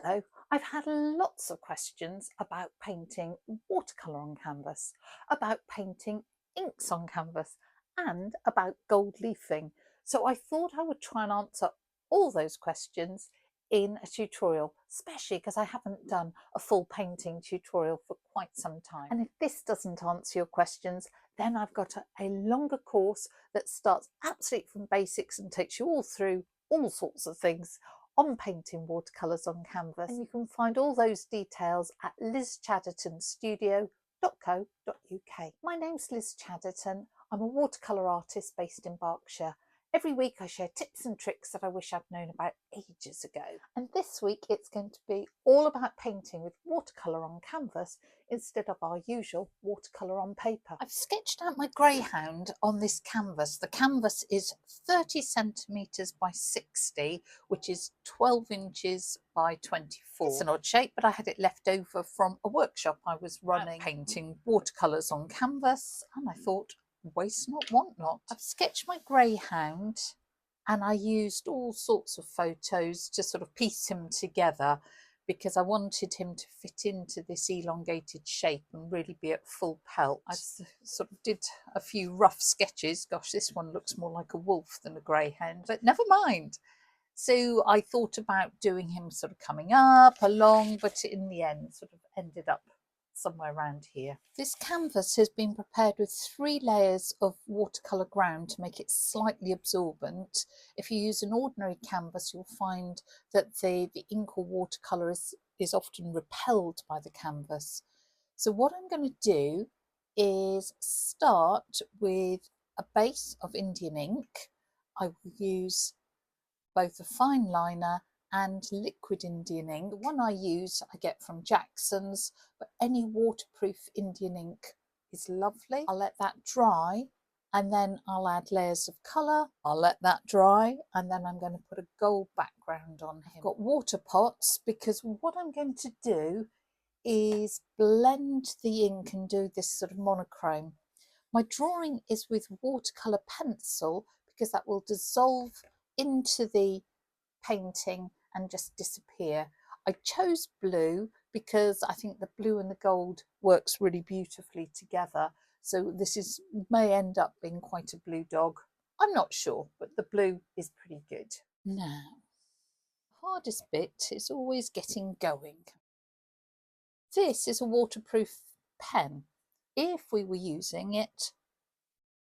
Hello, I've had lots of questions about painting watercolour on canvas, about painting inks on canvas, and about gold leafing. So I thought I would try and answer all those questions in a tutorial, especially because I haven't done a full painting tutorial for quite some time. And if this doesn't answer your questions, then I've got a longer course that starts absolutely from basics and takes you all through all sorts of things on painting watercolours on canvas. And you can find all those details at lizchadertonstudio.co.uk. My name's Liz Chaderton. I'm a watercolour artist based in Berkshire. Every week I share tips and tricks that I wish I'd known about ages ago. And this week it's going to be all about painting with watercolour on canvas instead of our usual watercolour on paper. I've sketched out my greyhound on this canvas. The canvas is 30 centimetres by 60, which is 12 inches by 24. It's an odd shape, but I had it left over from a workshop I was running painting watercolours on canvas, and I thought, waste not, want not. I've sketched my greyhound and I used all sorts of photos to sort of piece him together because I wanted him to fit into this elongated shape and really be at full pelt. I sort of did a few rough sketches. Gosh, this one looks more like a wolf than a greyhound, but never mind. So I thought about doing him sort of coming up along, but in the end sort of ended up somewhere around here. This canvas has been prepared with 3 layers of watercolour ground to make it slightly absorbent. If you use an ordinary canvas, you'll find that the ink or watercolour is often repelled by the canvas. So what I'm going to do is start with a base of Indian ink. I will use both a fine liner and liquid Indian ink. The one I use I get from Jackson's, but any waterproof Indian ink is lovely. I'll let that dry and then I'll add layers of colour. I'll let that dry and then I'm going to put a gold background on him. I've got water pots because what I'm going to do is blend the ink and do this sort of monochrome. My drawing is with watercolour pencil because that will dissolve into the painting and just disappear. I chose blue because I think the blue and the gold works really beautifully together. So this may end up being quite a blue dog. I'm not sure, but the blue is pretty good. Now, the hardest bit is always getting going. This is a waterproof pen. If we were using it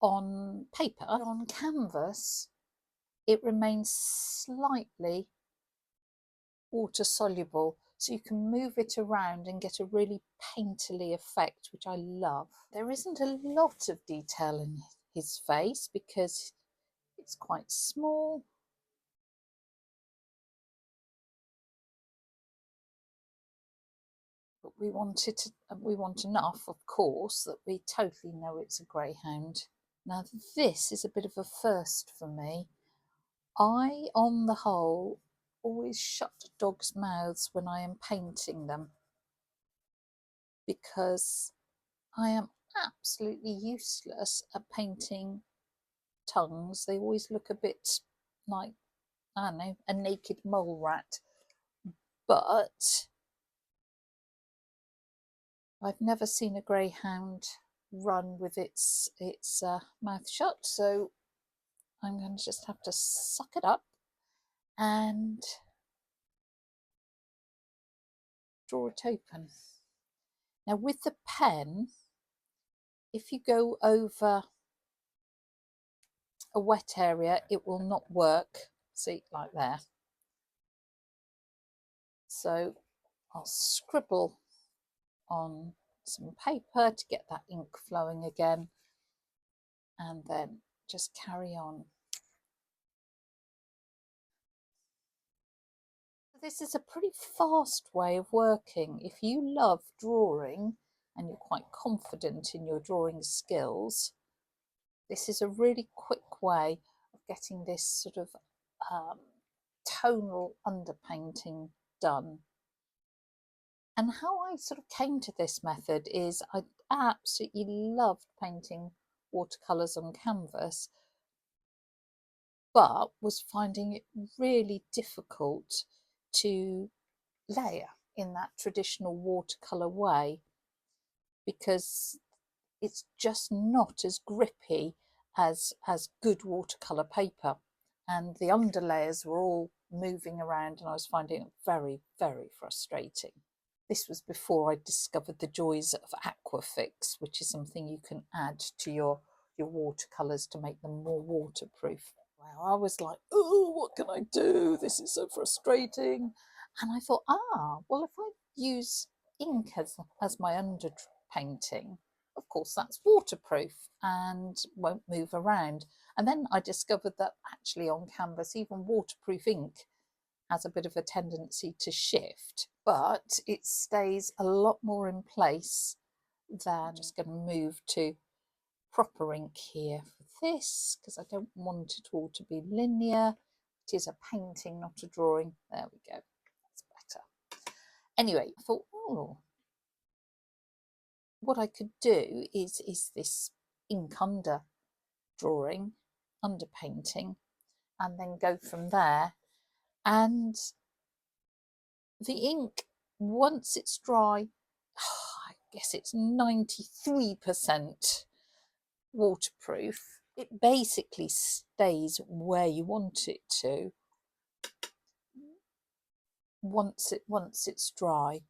on paper, on canvas, it remains slightly water soluble, so you can move it around and get a really painterly effect, which I love. There isn't a lot of detail in his face because it's quite small. But we want enough, of course, that we totally know it's a greyhound. Now this is a bit of a first for me. I, on the whole, always shut dogs' mouths when I am painting them because I am absolutely useless at painting tongues. They always look a bit like, I don't know, a naked mole rat. But I've never seen a greyhound run with its mouth shut, so I'm going to just have to suck it up and draw it open. Now with the pen, if you go over a wet area, it will not work. See, like there. So I'll scribble on some paper to get that ink flowing again, and then just carry on. This is a pretty fast way of working. If you love drawing and you're quite confident in your drawing skills, this is a really quick way of getting this sort of tonal underpainting done. And how I sort of came to this method is I absolutely loved painting watercolours on canvas, but was finding it really difficult to layer in that traditional watercolour way, because it's just not as grippy as good watercolour paper, and the underlayers were all moving around and I was finding it very, very frustrating. This was before I discovered the joys of Aquafix, which is something you can add to your watercolours to make them more waterproof. Well, I was like, oh, what can I do? This is so frustrating. And I thought, well, if I use ink as my underpainting, of course that's waterproof and won't move around. And then I discovered that actually on canvas, even waterproof ink has a bit of a tendency to shift, but it stays a lot more in place than. I'm just going to move to proper ink here for this because I don't want it all to be linear. It is a painting, not a drawing. There we go. That's better. Anyway, I thought, oh, what I could do is this ink under drawing, under painting, and then go from there. And the ink, once it's dry, I guess it's 93% waterproof. It basically stays where you want it to once it's dry.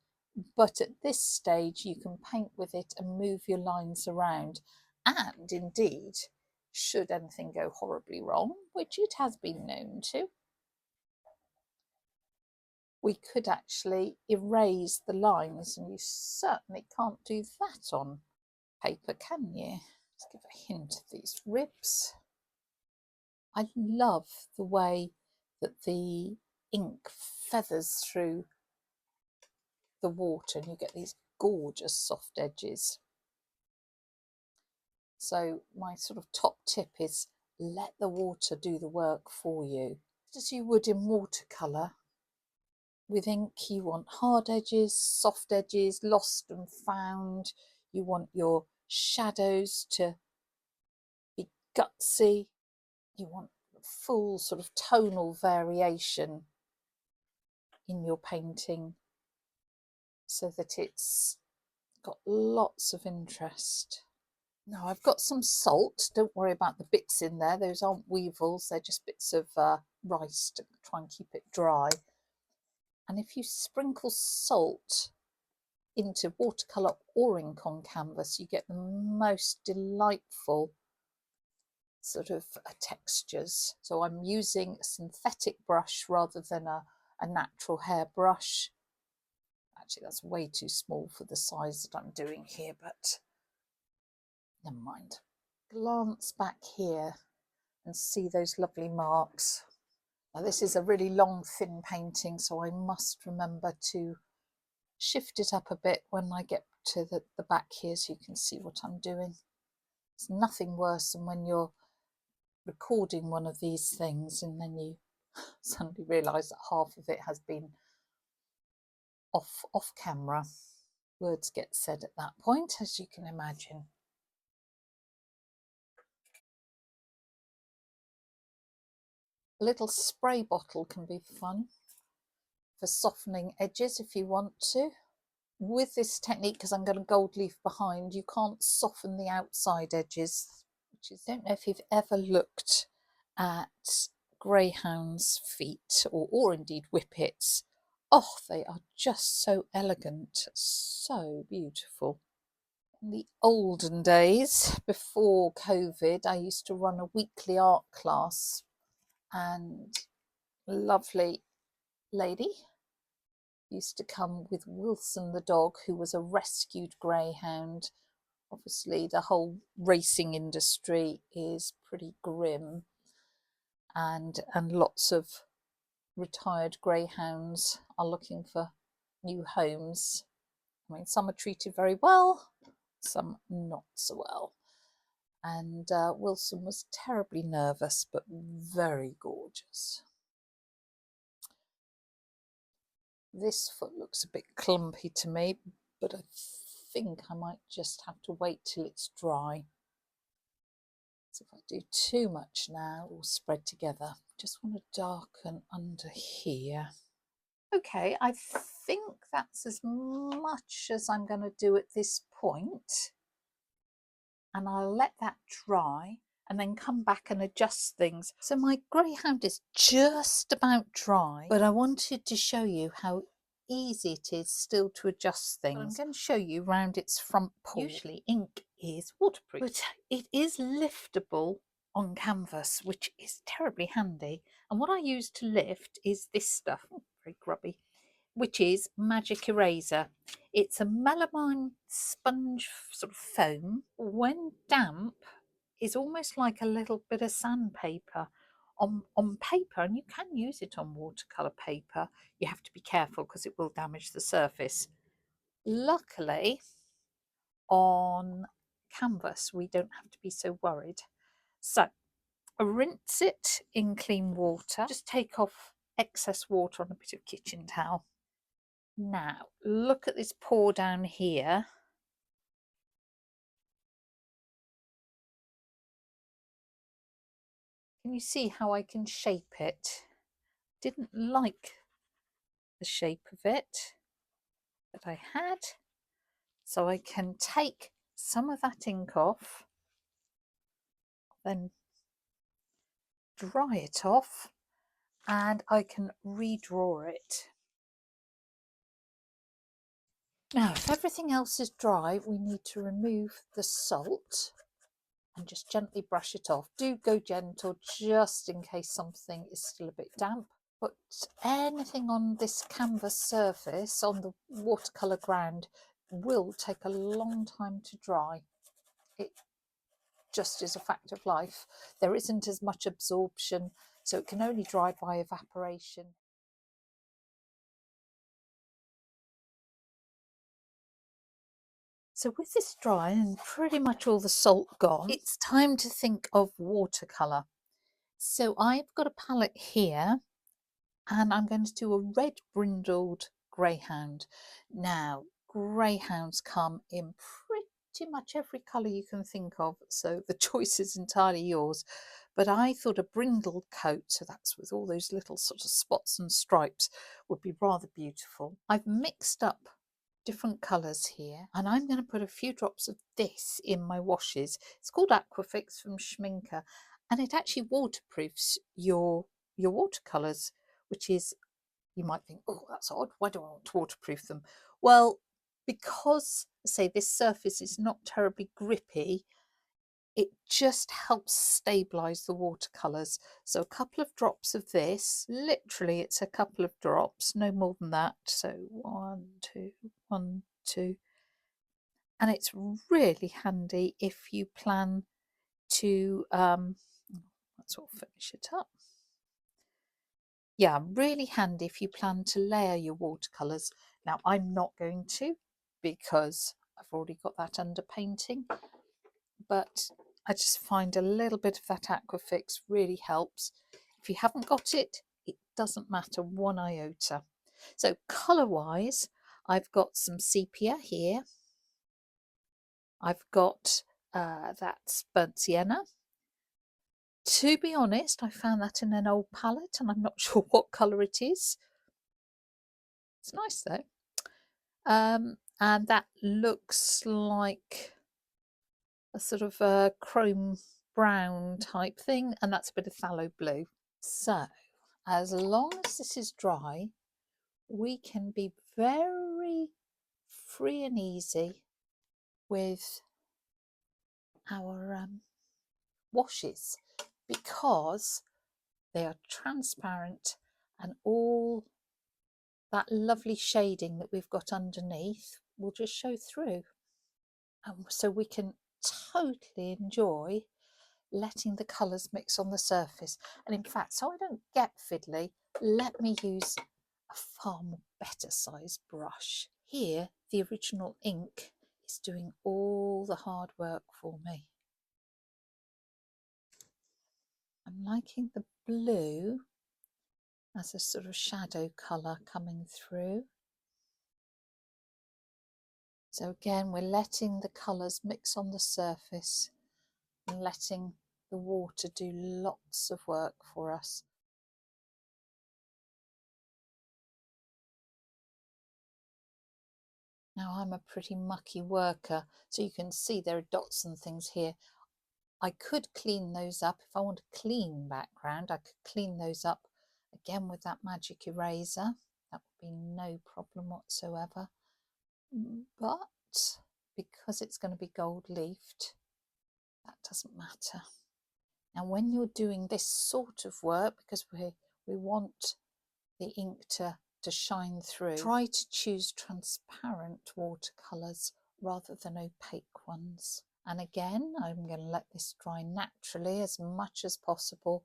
But at this stage you can paint with it and move your lines around, and indeed, should anything go horribly wrong, which it has been known to, we could actually erase the lines, and you certainly can't do that on paper, can you? Let's give a hint of these ribs. I love the way that the ink feathers through the water and you get these gorgeous soft edges. So my sort of top tip is let the water do the work for you, just as you would in watercolour. With ink, you want hard edges, soft edges, lost and found. You want your shadows to be gutsy. You want full sort of tonal variation in your painting so that it's got lots of interest. Now I've got some salt. Don't worry about the bits in there. Those aren't weevils. They're just bits of rice to try and keep it dry. And if you sprinkle salt into watercolour or ink on canvas, you get the most delightful sort of textures. So I'm using a synthetic brush rather than a natural hair brush. Actually, that's way too small for the size that I'm doing here, but never mind. Glance back here and see those lovely marks. Now this is a really long, thin painting, so I must remember to shift it up a bit when I get to the back here so you can see what I'm doing. It's nothing worse than when you're recording one of these things and then you suddenly realise that half of it has been off camera. Words get said at that point, as you can imagine. A little spray bottle can be fun for softening edges if you want to. With this technique, because I'm going to gold leaf behind, you can't soften the outside edges, which is, I don't know if you've ever looked at greyhounds' feet or indeed whippets. Oh, they are just so elegant, so beautiful. In the olden days, before COVID, I used to run a weekly art class, and a lovely lady used to come with Wilson the dog, who was a rescued greyhound. Obviously, the whole racing industry is pretty grim, and lots of retired greyhounds are looking for new homes. I mean, some are treated very well, some not so well. And Wilson was terribly nervous, but very gorgeous. This foot looks a bit clumpy to me, but I think I might just have to wait till it's dry. So if I do too much now, it will spread together. Just want to darken under here. Okay, I think that's as much as I'm going to do at this point, and I'll let that dry and then come back and adjust things. So my greyhound is just about dry, but I wanted to show you how easy it is still to adjust things. But I'm going to show you round its front paw. Usually ink is waterproof, but it is liftable on canvas, which is terribly handy. And what I use to lift is this stuff, very grubby, which is Magic Eraser. It's a melamine sponge sort of foam. When damp, is almost like a little bit of sandpaper on paper, and you can use it on watercolour paper. You have to be careful because it will damage the surface. Luckily, on canvas, we don't have to be so worried. So, rinse it in clean water. Just take off excess water on a bit of kitchen towel. Now, look at this pour down here. Can you see how I can shape it? Didn't like the shape of it that I had. So I can take some of that ink off, then dry it off, and I can redraw it. Now, if everything else is dry, we need to remove the salt and just gently brush it off. Do go gentle just in case something is still a bit damp. But anything on this canvas surface, on the watercolour ground, will take a long time to dry. It just is a fact of life. There isn't as much absorption, so it can only dry by evaporation. So with this dry and pretty much all the salt gone, it's time to think of watercolour. So I've got a palette here, and I'm going to do a red brindled greyhound. Now, greyhounds come in pretty much every colour you can think of, so the choice is entirely yours. But I thought a brindled coat, so that's with all those little sort of spots and stripes, would be rather beautiful. I've mixed up different colours here, and I'm going to put a few drops of this in my washes. It's called Aquafix from Schminker, and it actually waterproofs your watercolours, which is, you might think, oh, that's odd, why do I want to waterproof them? Well, because, say, this surface is not terribly grippy, it just helps stabilise the watercolours. So a couple of drops of this, literally it's a couple of drops, no more than that. So 1, 2, 1, 2. And it's really handy if you plan to, let's all finish it up. Yeah, really handy if you plan to layer your watercolours. Now, I'm not going to, because I've already got that underpainting, but I just find a little bit of that Aquafix really helps. If you haven't got it, it doesn't matter one iota. So colour-wise, I've got some sepia here. I've got that's burnt sienna. To be honest, I found that in an old palette, and I'm not sure what colour it is. It's nice though. And that looks like a sort of a chrome brown type thing, and that's a bit of phthalo blue. So as long as this is dry, we can be very free and easy with our washes, because they are transparent and all that lovely shading that we've got underneath will just show through. So we can totally enjoy letting the colours mix on the surface. And in fact, so I don't get fiddly, let me use a far more better sized brush. Here, the original ink is doing all the hard work for me. I'm liking the blue as a sort of shadow colour coming through. So again, we're letting the colours mix on the surface and letting the water do lots of work for us. Now I'm a pretty mucky worker, so you can see there are dots and things here. I could clean those up. If I want a clean background, I could clean those up again with that magic eraser. That would be no problem whatsoever. But because it's going to be gold leafed, that doesn't matter. Now when you're doing this sort of work, because we want the ink to shine through, try to choose transparent watercolours rather than opaque ones. And again, I'm going to let this dry naturally as much as possible,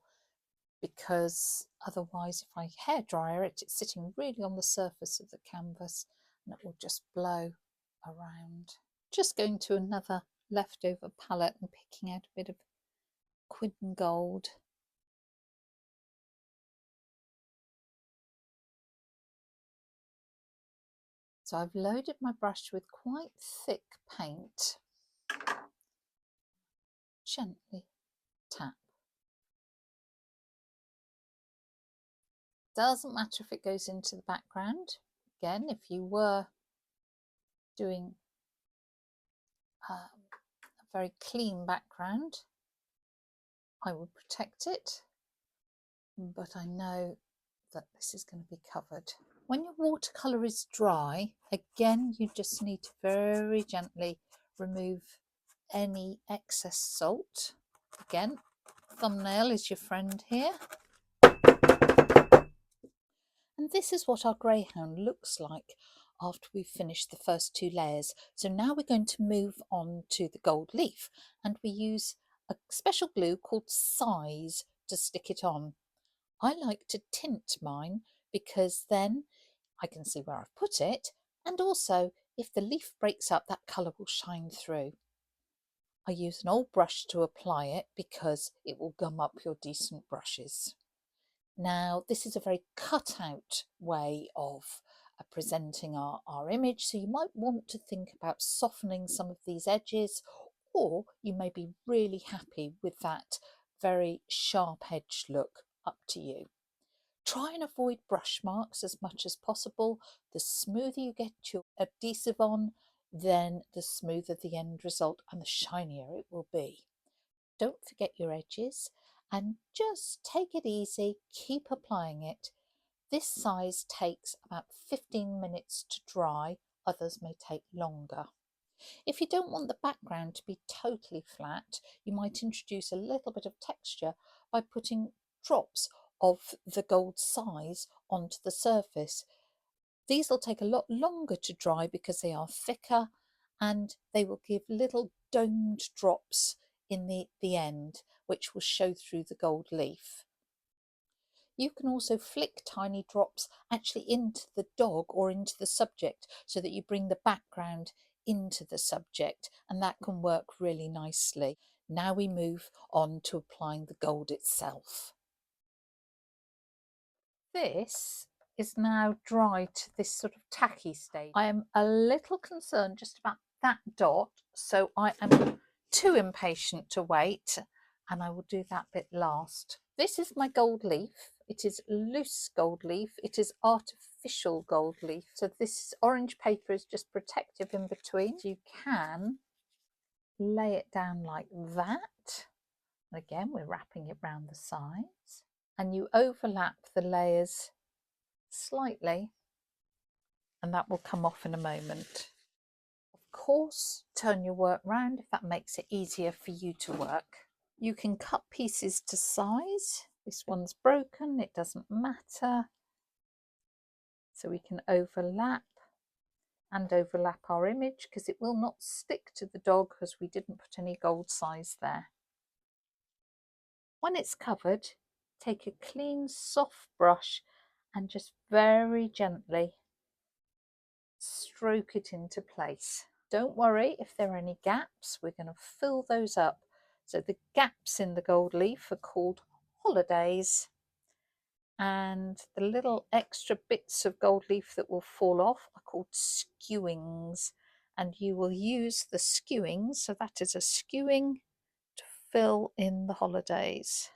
because otherwise if I hairdryer it, it's sitting really on the surface of the canvas and it will just blow around. Just going to another leftover palette and picking out a bit of quid and gold. So I've loaded my brush with quite thick paint. Gently tap. Doesn't matter if it goes into the background. Again, if you were doing a very clean background, I would protect it, but I know that this is going to be covered. When your watercolour is dry, again, you just need to very gently remove any excess salt. Again, thumbnail is your friend here. And this is what our greyhound looks like after we've finished the first two layers. So now we're going to move on to the gold leaf, and we use a special glue called Size to stick it on. I like to tint mine because then I can see where I've put it, and also if the leaf breaks up, that colour will shine through. I use an old brush to apply it because it will gum up your decent brushes. Now this is a very cut out way of presenting our image, so you might want to think about softening some of these edges, or you may be really happy with that very sharp edged look. Up to you. Try and avoid brush marks as much as possible. The smoother you get your adhesive on, then the smoother the end result and the shinier it will be. Don't forget your edges and just take it easy, keep applying it. This size takes about 15 minutes to dry, others may take longer. If you don't want the background to be totally flat, you might introduce a little bit of texture by putting drops of the gold size onto the surface. These will take a lot longer to dry because they are thicker, and they will give little domed drops in the end, which will show through the gold leaf. You can also flick tiny drops actually into the dog or into the subject so that you bring the background into the subject, and that can work really nicely. Now we move on to applying the gold itself. This is now dry to this sort of tacky stage. I am a little concerned just about that dot, so I am too impatient to wait, and I will do that bit last. This is my gold leaf. It is loose gold leaf. It is artificial gold leaf. So this orange paper is just protective in between. So you can lay it down like that. Again, we're wrapping it round the sides, and you overlap the layers slightly, and that will come off in a moment. Of course, turn your work round if that makes it easier for you to work. You can cut pieces to size. This one's broken, it doesn't matter. So we can overlap and overlap our image because it will not stick to the dog because we didn't put any gold size there. When it's covered, take a clean soft brush and just very gently stroke it into place. Don't worry if there are any gaps, we're going to fill those up. So the gaps in the gold leaf are called holidays, and the little extra bits of gold leaf that will fall off are called skewings, and you will use the skewings, so that is a skewing, to fill in the holidays.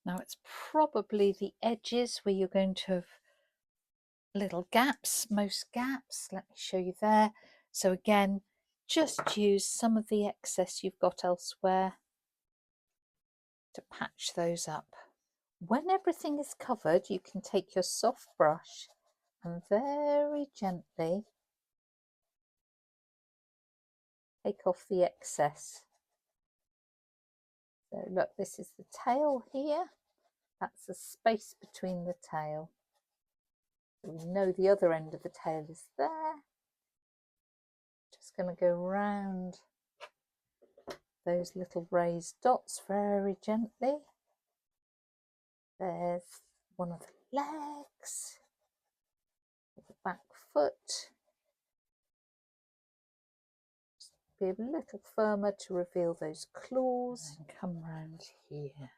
Now it's probably the edges where you're going to have little gaps, most gaps. Let me show you there. So again, just use some of the excess you've got elsewhere to patch those up. When everything is covered, you can take your soft brush and very gently take off the excess. So look, this is the tail here. That's the space between the tail. So we know the other end of the tail is there. Just going to go round those little raised dots very gently. There's one of the legs, the back foot. Just be a little firmer to reveal those claws. And come round here.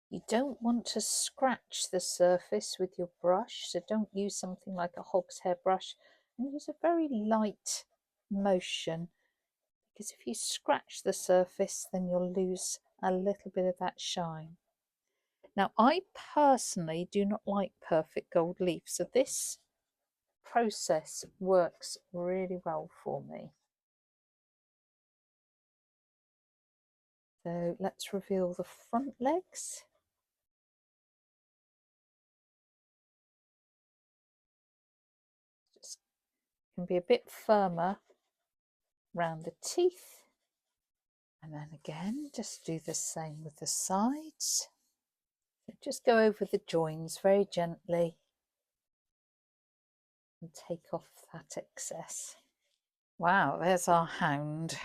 You don't want to scratch the surface with your brush, so don't use something like a hog's hair brush, and use a very light motion, because if you scratch the surface then you'll lose a little bit of that shine. Now I personally do not like perfect gold leaf, so this process works really well for me. So let's reveal the front legs. Just can be a bit firmer around the teeth, and then again just do the same with the sides. Just go over the joins very gently and take off that excess. Wow, there's our hound.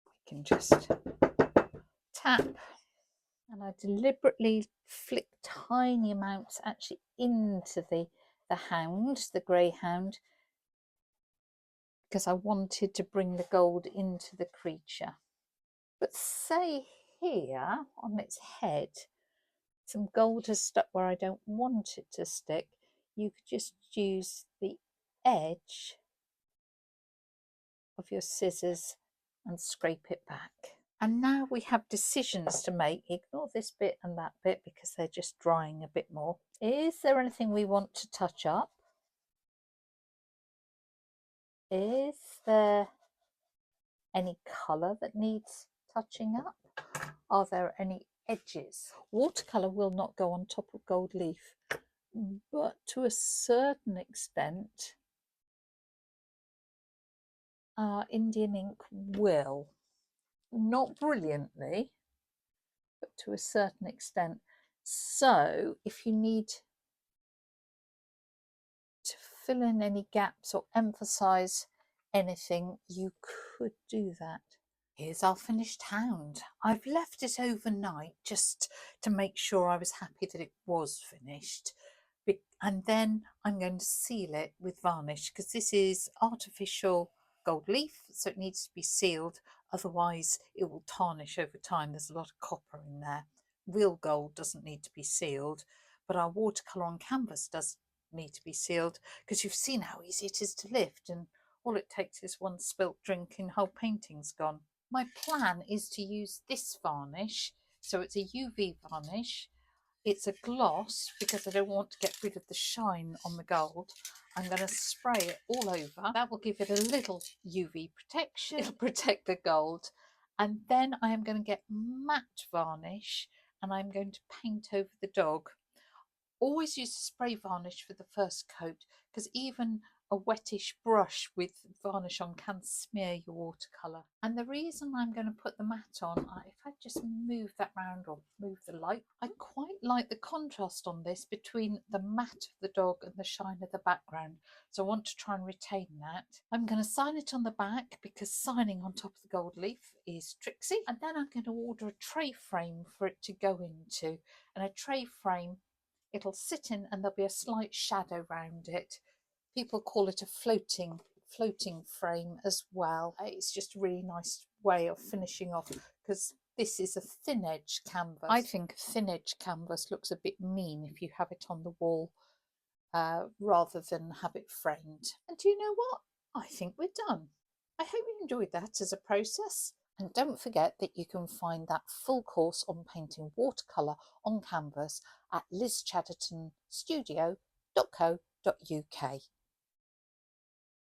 We can just tap, and I deliberately flick tiny amounts actually into the hound, the greyhound, because I wanted to bring the gold into the creature. But say here on its head, some gold has stuck where I don't want it to stick. You could just use the edge of your scissors and scrape it back. And now we have decisions to make. Ignore this bit and that bit because they're just drying a bit more. Is there anything we want to touch up? Is there any colour that needs touching up? Are there any edges? Watercolour will not go on top of gold leaf, but to a certain extent Indian ink will. Not brilliantly, but to a certain extent. So if you need to fill in any gaps or emphasize anything, you could do that. Here's our finished hound. I've left it overnight just to make sure I was happy that it was finished. And then I'm going to seal it with varnish because this is artificial gold leaf, so it needs to be sealed. Otherwise it will tarnish over time. There's a lot of copper in there. Real gold doesn't need to be sealed, but our watercolour on canvas does need to be sealed because you've seen how easy it is to lift, and all it takes is one spilt drink and whole painting's gone. My plan is to use this varnish, so it's a UV varnish. It's a gloss because I don't want to get rid of the shine on the gold. I'm going to spray it all over. That will give it a little UV protection. It'll protect the gold. And then I am going to get matte varnish and I'm going to paint over the dog. Always use a spray varnish for the first coat because even a wettish brush with varnish on can smear your watercolour. And the reason I'm going to put the matte on, if I just move that round or move the light, I quite like the contrast on this between the matte of the dog and the shine of the background. So I want to try and retain that. I'm going to sign it on the back because signing on top of the gold leaf is tricksy. And then I'm going to order a tray frame for it to go into. And a tray frame, it'll sit in and there'll be a slight shadow around it. People call it a floating frame as well. It's just a really nice way of finishing off because this is a thin edge canvas. I think a thin edge canvas looks a bit mean if you have it on the wall rather than have it framed. And do you know what? I think we're done. I hope you enjoyed that as a process. And don't forget that you can find that full course on painting watercolour on canvas at lizchadertonstudio.co.uk.